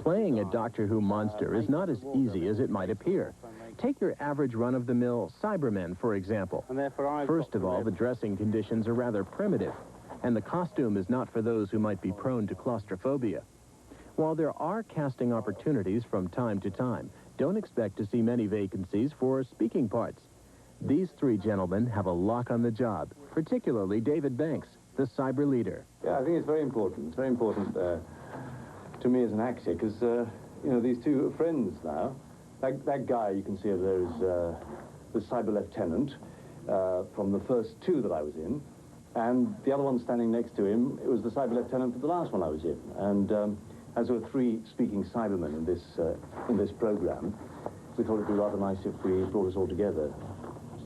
Playing a Doctor Who monster is not as easy as it might appear. Take your average run-of-the-mill Cybermen, for example. First of all, the dressing conditions are rather primitive, and the costume is not for those who might be prone to claustrophobia. While there are casting opportunities from time to time, don't expect to see many vacancies for speaking parts. These three gentlemen have a lock on the job, particularly David Banks, the cyber leader. Yeah, I think it's very important. It's very important to me as an actor, because, you know, these two are friends now. That guy you can see over there is the cyber lieutenant from the first two that I was in. And the other one standing next to him, it was the cyber lieutenant for the last one I was in. And as there were three speaking Cybermen in this program, we thought it'd be rather nice if we brought us all together.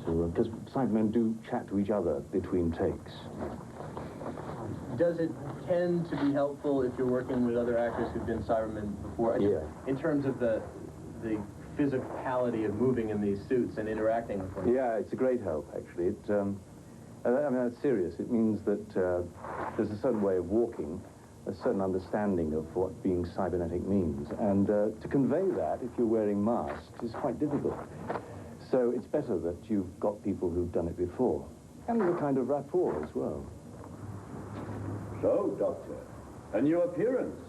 Because Cybermen do chat to each other between takes. Does it tend to be helpful if you're working with other actors who've been Cybermen before? Yeah. In terms of the physicality of moving in these suits and interacting with one another? Yeah, it's a great help, actually. I mean, it's serious. It means that there's a certain way of walking, a certain understanding of what being cybernetic means. And to convey that, if you're wearing masks, is quite difficult. So it's better that you've got people who've done it before. And there's a kind of rapport as well. So, Doctor, a new appearance.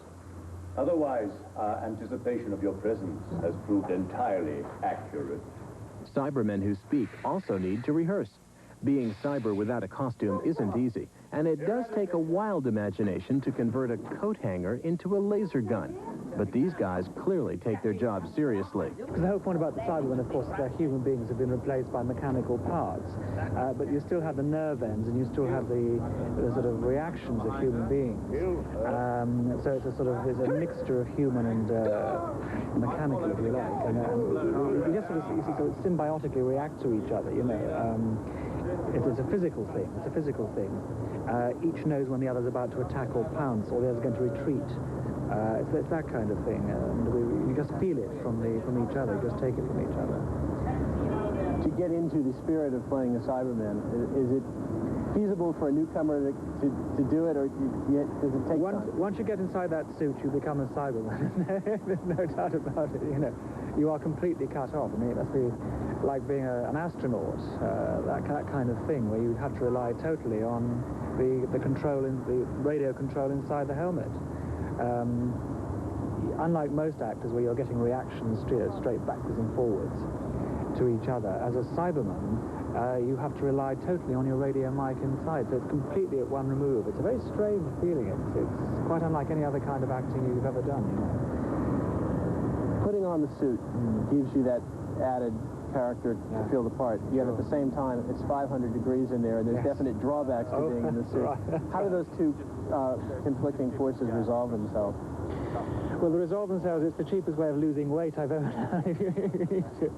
Otherwise, our anticipation of your presence has proved entirely accurate. Cybermen who speak also need to rehearse. Being cyber without a costume isn't easy, and it does take a wild imagination to convert a coat hanger into a laser gun. But these guys clearly take their job seriously. Because the whole point about the Cybermen, of course, is that human beings have been replaced by mechanical parts. But you still have the nerve ends, and you still have the sort of reactions of human beings. So it's it's a mixture of human and mechanical, if you like. And you just sort of symbiotically react to each other, you know. It's a physical thing. It's a physical thing. Each knows when the other's about to attack or pounce, or the other's going to retreat. It's that kind of thing. And you just feel it from each other. You just take it from each other. To get into the spirit of playing a Cyberman, is it feasible for a newcomer to do it, or does it take time? Once you get inside that suit, you become a Cyberman. There's no doubt about it. You know, you are completely cut off. I mean, it must be like being an astronaut, that kind of thing, where you have to rely totally on the control, the radio control inside the helmet. Unlike most actors, where you're getting reactions straight backwards and forwards to each other, as a Cyberman, you have to rely totally on your radio mic inside, so it's completely at one remove. It's a very strange feeling. It's quite unlike any other kind of acting you've ever done, you know. Putting on the suit gives you that added character to feel the part. Yet at the same time, it's 500 degrees in there, and there's definite drawbacks to being in the suit. Right. How do those two conflicting forces resolve themselves? Well, they resolve themselves. It's the cheapest way of losing weight I've ever done, if you need to.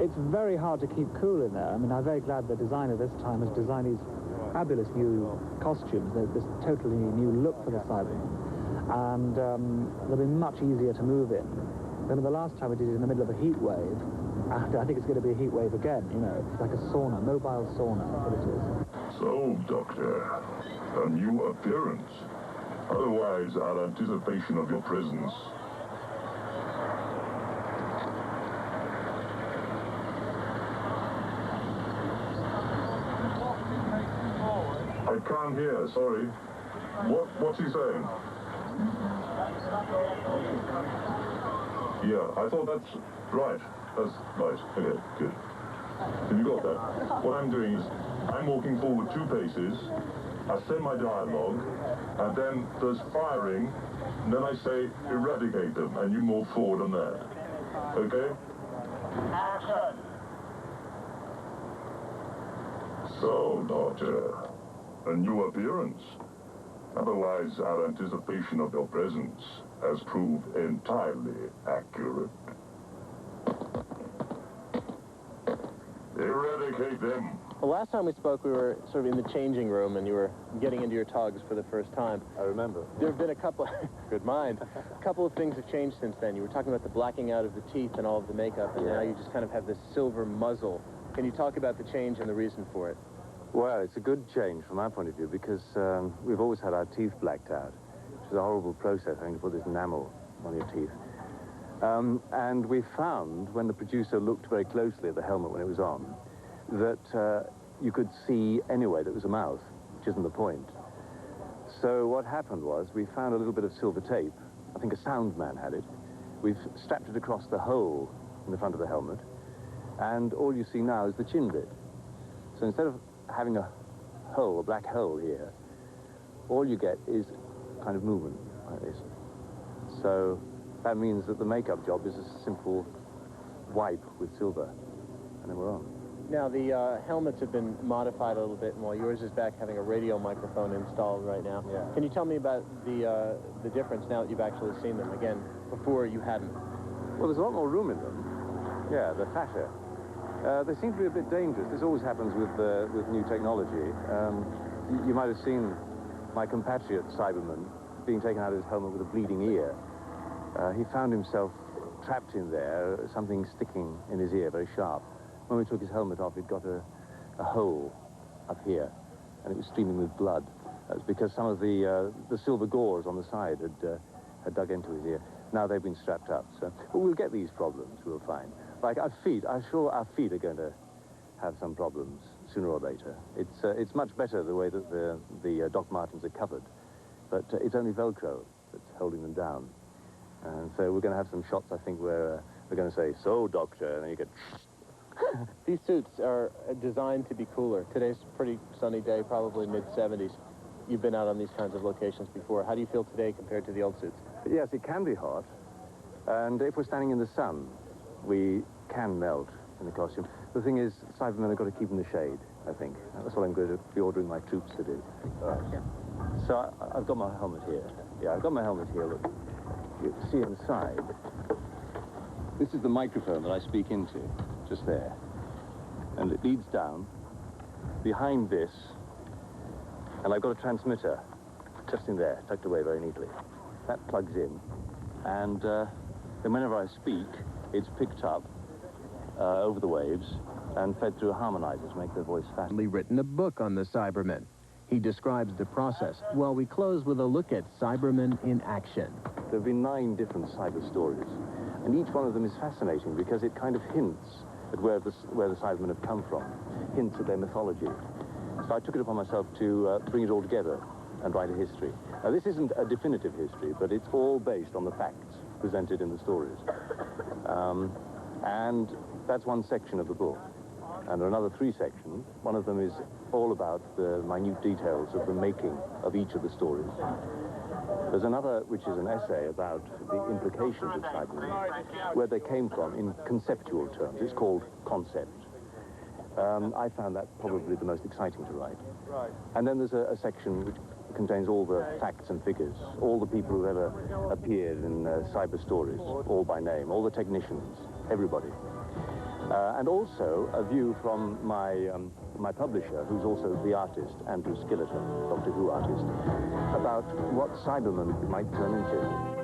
It's very hard to keep cool in there. I mean, I'm very glad the designer this time has designed these fabulous new costumes, this totally new look for the Cybermen. And they'll be much easier to move in. Then the last time we did it in the middle of a heat wave, and I think it's going to be a heat wave again, you know. It's like a sauna, mobile sauna, that's what it is. So, Doctor, a new appearance. Otherwise, our anticipation of your presence. I can't hear, sorry. What's he saying? Yeah, I thought that's right. That's right. Okay, good. Have you got that? What I'm doing is, I'm walking forward 2 paces, I say my dialogue, and then there's firing, and then I say, eradicate them, and you move forward on that. Okay? Action! So, Doctor, a new appearance. Otherwise, our anticipation of your presence has proved entirely accurate. Eradicate them. The last time we spoke, we were sort of in the changing room, and you were getting into your togs for the first time. I remember. There have been a couple, good mind, a couple of things have changed since then. You were talking about the blacking out of the teeth and all of the makeup, and now you just kind of have this silver muzzle. Can you talk about the change and the reason for it? Well, it's a good change from our point of view, because we've always had our teeth blacked out, which which is a horrible process, having to put this enamel on your teeth. And we found, when the producer looked very closely at the helmet when it was on, that you could see anyway that it was a mouth, which isn't the point. So what happened was we found a little bit of silver tape. I think a sound man had it. We've strapped it across the hole in the front of the helmet, and all you see now is the chin bit. So instead of having a hole, a black hole here, all you get is kind of movement like this. So that means that the makeup job is a simple wipe with silver, and then we're on. Now, the helmets have been modified a little bit, and while yours is back having a radio microphone installed right now. Yeah. Can you tell me about the difference now that you've actually seen them? Again, before you hadn't. Well, there's a lot more room in them. Yeah, they're fatter. They seem to be a bit dangerous. This always happens with new technology. You might have seen my compatriot, Cyberman, being taken out of his helmet with a bleeding ear. He found himself trapped in there, something sticking in his ear, very sharp. When we took his helmet off, it got a hole up here, and it was streaming with blood. That was because some of the silver gauze on the side had dug into his ear. Now they've been strapped up. So, but we'll get these problems, we'll find. Like our feet, I'm sure our feet are going to have some problems sooner or later. It's much better the way that the Doc Martens are covered, but it's only Velcro that's holding them down. And so we're going to have some shots, I think, where we're going to say, "So, doctor," and then you get... These suits are designed to be cooler. Today's a pretty sunny day, probably mid-70s. You've been out on these kinds of locations before. How do you feel today compared to the old suits? Yes, it can be hot, and if we're standing in the sun, we can melt in the costume. The thing is, Cybermen have got to keep in the shade, I think. That's what I'm going to be ordering my troops to do. So I've got my helmet here. Yeah, I've got my helmet here. Look, you see inside. This is the microphone that I speak into, just there. And it leads down behind this, and I've got a transmitter just in there, tucked away very neatly. That plugs in, and then whenever I speak, it's picked up over the waves and fed through harmonizers to make their voice faster. Written a book on the Cybermen. He describes the process. Well, we close with a look at Cybermen in action. There have been 9 different cyber stories, and each one of them is fascinating because it kind of hints at where the Cybermen have come from, hints at their mythology. So I took it upon myself to bring it all together and write a history. Now, this isn't a definitive history, but it's all based on the facts presented in the stories. And that's one section of the book. And there are another 3 sections. One of them is all about the minute details of the making of each of the stories. There's another, which is an essay about the implications of Cybermen, where they came from in conceptual terms. It's called Concept. I found that probably the most exciting to write. And then there's a section which contains all the facts and figures, all the people who've ever appeared in cyber stories, all by name, all the technicians, everybody. And also a view from my publisher, who's also the artist, Andrew Skilleton, Doctor Who artist, about what Cybermen might turn into.